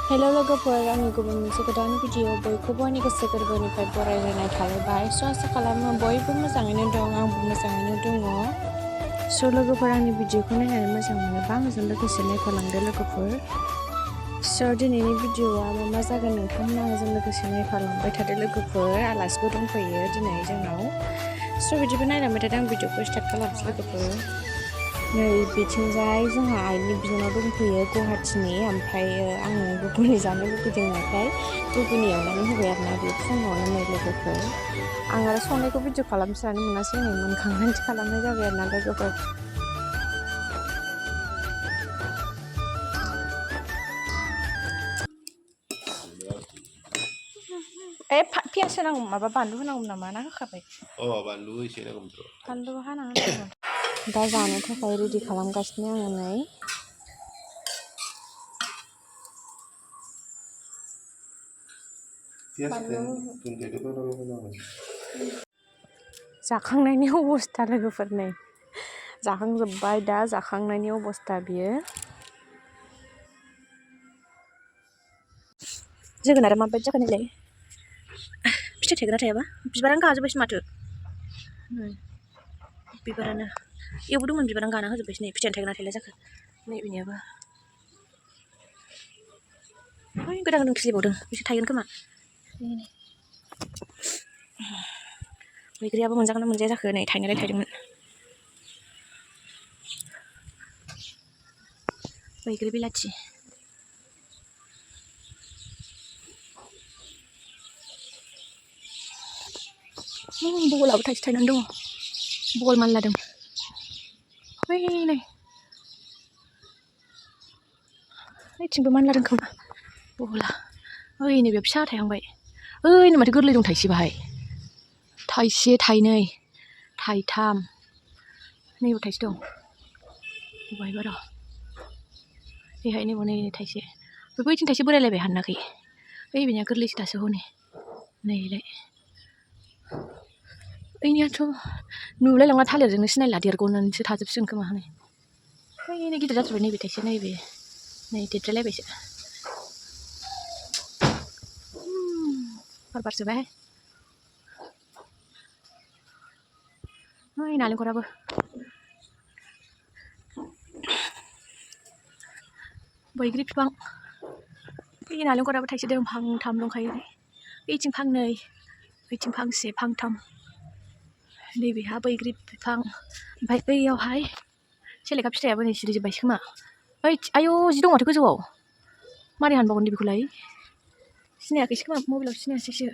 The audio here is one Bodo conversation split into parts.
हेलो लोगोफोर आंनि गुबुन मोनसे गोदान भिडिअ बयखौबो आंनि गोसो गोरबोनिफ्राय बरायनाय थाबाय आसा खालामो बयबो मोजाङैनो दं आंबो मोजाङैनो दङ स' लोगोफोर आंनि भिडिअखौ नायनानै मोजां मोनोबा आंजों लोगोसे नायफालांदो लोगोफोर स' दिनैनि भिडिअआ मा जागोन नोंथांमोना आंजों लोगोसे नायफालांबाय थादो लोगोफोर आलासिबो दंफैयो दिनै जोंनाव स' बिदिबो नायलांबाय थादो आं भिडिअखौ स्टार्ट खालामसै लोगोफोर नै बिथिंजाय जोंहा आइनि बिनानाव दंफैयो गुवाहाटिनि ओमफ्राय आङो गुगुनि जानो लुगैदोंनायखाय गुगुनि एवनानै होबाय आरोना बे फुङावनो नै लोगोफोर आं आरो संनायखौ भिडिअ खालामस्रानो मोनासै नै मोनखांनानैसो खालामनाय जाबाय आरोना लोगोफोर पियास होनांगौ माबा बानलु होनांगौ नामा ना होखाबाय बानलु एसे होनांगौमोन बानलु हाना होनांगौ दा जानो थाखाय रेडि खालामगासिनो आङो नै जाखांनायनि अबस्था लोगोफोर नै जाखांजोब्बाय दा जाखांनायनि अबस्था बियो जोगोनारा माबायदि जाखो नायलाय फिथाइ थायगोना थायाबा बिबारानो गाजोब्बायसो माथो बिबारानो एवबो दंमोन बिबारानो गाना होजोब्बायसो नै फिथाइ थायगोना थायला जाखो नै बेनियाबो गोदान गोदान खिलिबावदों बिसोर थायगोन खोमा बैग्रियाबो मोनजागोन ना मोनजाया जाखो नै थायनायलाय थायदोंमोन बैग्रि बिलाथि बगलाबो थाइसे थायनानै दङ बगल मानलादों बै नै ओइथिंबो मानलादों खोमा बगला ओइ नैबे फिसा थायहांबाय ओइनो माथो गोरलै दं थाइसे बाहाय थाइसे थाइनै थाइथाम नैबो थाइसे दं बहायबा र' बेहाय नैबो नै थाइसे बैथिं थाइसे बोरायलायबाय हानाखै ओइ बेनिया गोरलैसो दासो हनै नैलाय ओइनियाथ' नुलायलांला थालिरजोंनो सिनायला देरग'नानैसो थाजोबसिगोन खोमा हनै ओइनो गिदिर जाथारबाय नैबे थाइसे नैबे नै देरद्रायलायबायसो बार बारसोबाय ओइ नालेंखराबो बैग्रि बिफां बे नालेंखराबो थाइसे दं फांथाम दंखायो ओइथिं फांनै ओइथिं फांसे फांथाम नैबेहा बैग्रि बिफां ओमफ्राय बैयावहाय सेलेखा फिथाइयाबो नै सिरिजोब्बायसो खोमा ओइ आयौ जि दं माथो गोजौआव मारै हानबावगोन दे बेखौलाय सिनायाखैसो खोमा मबाइलाव सिनायासैसो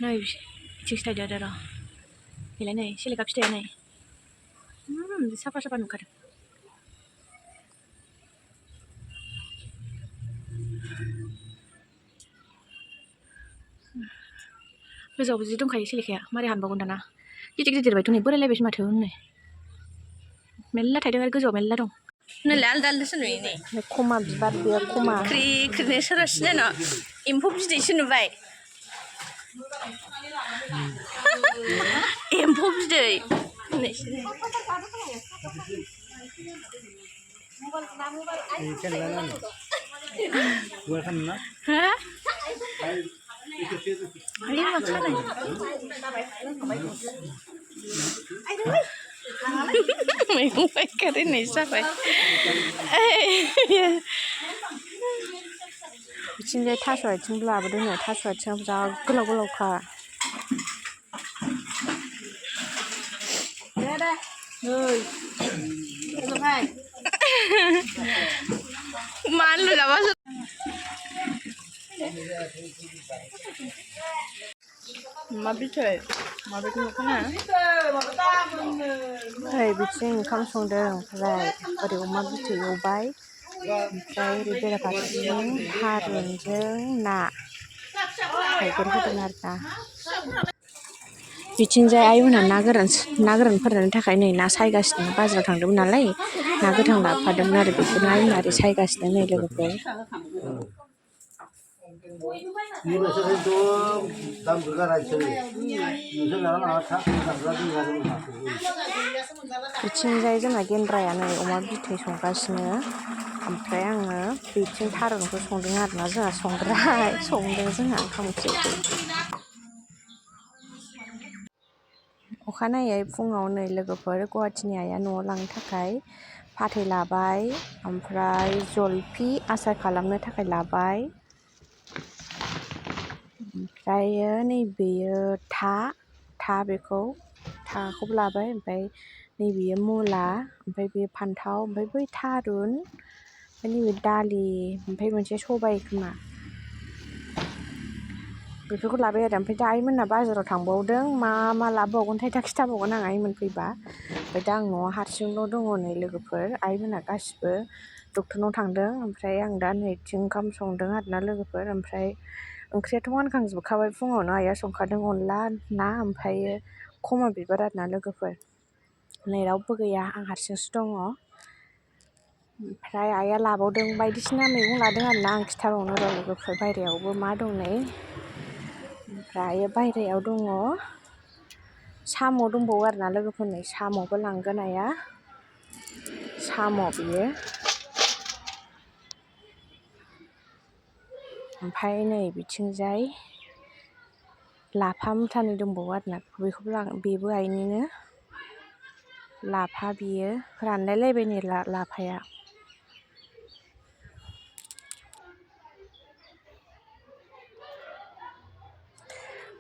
नै बिथिंसो थायदो आरो र' बेलाय नै सेलेखा फिथाइया नै साफा साफा नुखादों गोजौआवबो जि दंखायो सेलेखाया मारै हानबावगोन दाना गिदिर गिदिर बायथ' नै बोरायलायबायसो माथो नै मेरला थायदों आरो गोजौआव मेरला दं नोंलाय आलदा आलदासो नुयो नै खमा बिबार बेयो खमा ख्रि ख्रिनो सोरबा सिनायना एम्फौ बिदैसो नुबाय एम्फौ बिदै मैगं पायकारि होननाय जाबाय बिथिंजाय थास' आथिंबो लाबोदों नो थास' आथिङाबो जा गोलाव गोलावखा मानो जाबासो मा बिथै माबायदि नुखोना ओमफ्राय बिथिं ओंखाम संदों ओमफ्राय ओरै अमा बिथै एवबाय ओमफ्राय ओरै बेराफारसेजों थारुनजों ना थाइगिर होदों आरोना बिथिंजाय आयंना ना गोरान फोराननो थाखाय नै ना सायगासिनो बाजाराव थांदोंमोन नालाय ना गोथां लाबोफादोंमोन आरो बेखौनो आयंना ओरै सायगासिनो नै लोगोफोर बिथिंजाय जोंना गेन्द्राया नै अमा बिथै संगासिनो ओमफ्राय आङो बिथिं थारुनखौ संदों आरोना जोंहा संदों जोंहा ओंखाम ओंख्रिखौ अखानायै फुङाव नै लोगोफोर गुवाहाटीनि आइया न'आव लांनो थाखाय फाथै लाबाय ओमफ्राय जलफि आसार खालामनो थाखाय लाबाय ओमफ्रायो नैबेयो बेखौ थाखौबो लाबाय ओमफ्राय नैबेयो मुला ओमफ्राय बे फान्थाव ओमफ्राय बै थारुन ओमफ्राय नैबे दालि ओमफ्राय मोनसे सबाइ खोमा बेफोरखौ लाबाय आरो ओमफ्राय दा आइमोनहा बाजाराव थांबावदों मा लाबोबावगोनथाय दा खिथाबावगोन आं आइमोन फैबा ओमफ्राय दा आं न'आव हारसिंल' दङ नै लोगोफोर आइमोनहा गासिबो डक्टरनाव थांदों ओमफ्राय आं दा नैथिं ओंखाम संदों आरोना लोगोफोर ओमफ्राय ओंख्रियाथ' मोनखांजोबखाबाय फुङावनो आइया संखादों अनला ना ओमफ्रायो खमा बिबार आरोना लोगोफोर नै रावबो गैया आं हारसिंसो दङ ओमफ्राय आइया लाबावदों बायदिसिना मैगं लादों आरोना आं खिथाबावनो र' लोगोफोर बायह्रायावबो मा दं नै ओमफ्राय बायह्रायाव दङ साम' दंबावो आरोना लोगोफोर नै साम'बो लांगोन आइया साम' बियो ओमफ्राय नै बिथिंजाय लाफा मुथानै दंबावो आरोना बेखौबो बेबो आइनिनो लाफा बियो रानलायलायबाय नै लाफाया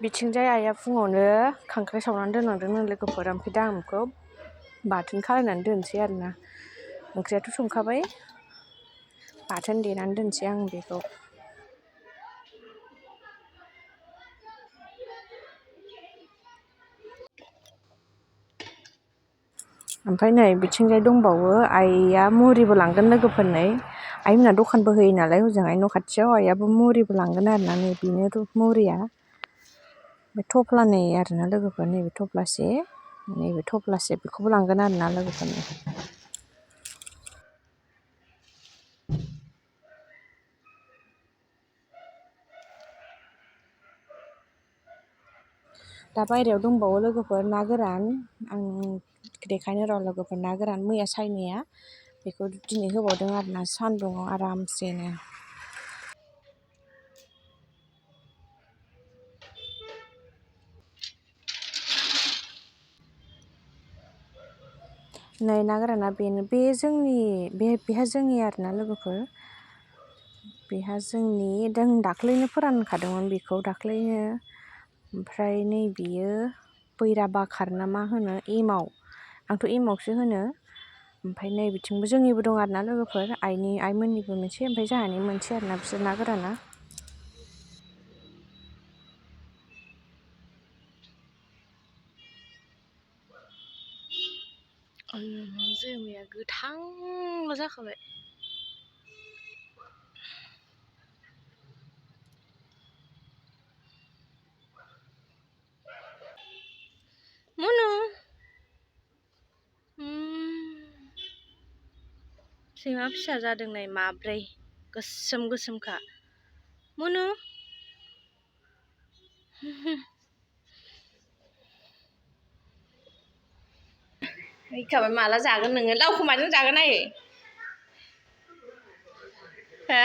बिथिंजाय आइया फुङावनो खांख्राइ सावनानै दोनलांदोंनो लोगोफोर ओमफ्राय दा आं बेखौ बाथोन खालायनानै दोनसै आरोना ओंख्रियाथ' संखाबाय बाथोन देनानै दोनसै आं बेखौ ओमफ्राय नै बिथिंजाय दंबावो आइया मुरिबो लांगोन लोगोफोरनै आइमोनहा दखानबो होयो नालाय हजोंहाय न' खाथियाव आइयाबो मुरिबो लांगोन आरोना नै बेनो मुरिया बे थफ्लानै आरोना लोगोफोर नैबे थफ्लासे बेखौबो लांगोन आरोना लोगोफोरनो दा बायह्रायाव दंबावो लोगोफोर ना गोरान आं देखायनो र' लोगोफोर ना गोरान मैया सायनाया बेखौ दिनै होबावदों आरोना सान्दुङाव आरामसेनो नै ना गोराना बेनो बेहा जोंनि आरोना लोगोफोर बेहा जोंनि जों दाख्लैनो फोरानखादोंमोन बेखौ दाख्लैनो ओमफ्राय नै बियो बैरा बाखार ना मा होनो एमाव आंथ' एमावसो होनो ओमफ्राय नै बिथिंबो जोंनिबो दं आरोना लोगोफोर आइमोननिबो मोनसे ओमफ्राय जोंहानि मोनसे आरोना बिसोर ना गोराना जोमैया गोथांल' जाखाबाय मुनु सैमा फिसा जादों नै माब्रै गोसोमखा मुनु फैखाबाय माला जागोन नोङो लावखौ माजों जागोन आयै हो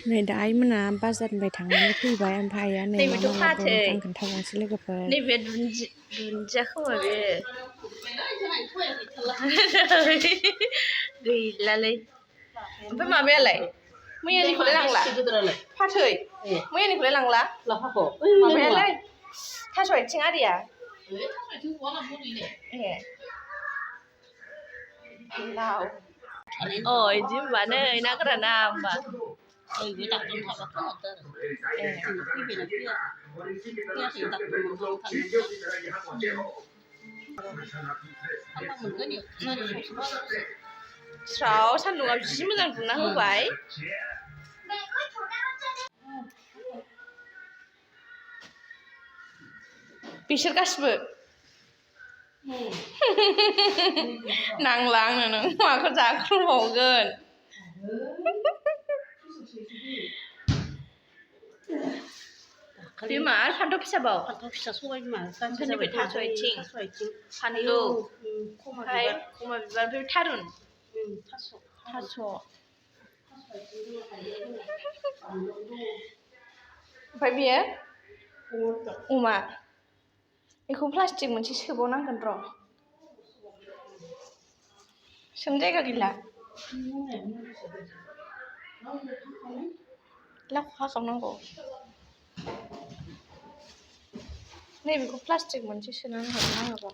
नै दा आइमोना बाजारनिफ्राय थांनानै फैबाय ओमफ्राय आइया नै मा लाबोदों आं खोन्थाबावनोसै लोगोफोर नैबे दुन्दिया खोमा बे गैलालै ओमफ्राय माबायालाय मैयानिखौलाय लांला फाथै मैयानिखौलाय लांला लाफाखौ माबायालाय थास' आथिं आरिया ए लाव इदि होनबा नै ना गोराना होमबा स्राव सान्दुंआ जि मोजां दुंना होबाय बिसोर गासिबो नांला आंनो नों माखौ जाख्रुबबावगोन बे मा फान्थाव फिसाबाव फान्थाव फिसा सबाय बिमा ओमफ्राय थास' आथिं फानलु ओमफ्राय खमा बिबार ओमफ्राय थारुन थास' ओमफ्राय बियो अमा बेखौ प्लास्टिक मोनसे सोबावनांगोन र' सोनो जायगा गैला लाख हाखावनांगौ नैबेखौ प्लास्टिक मोनसे सोनानै हरनांगौ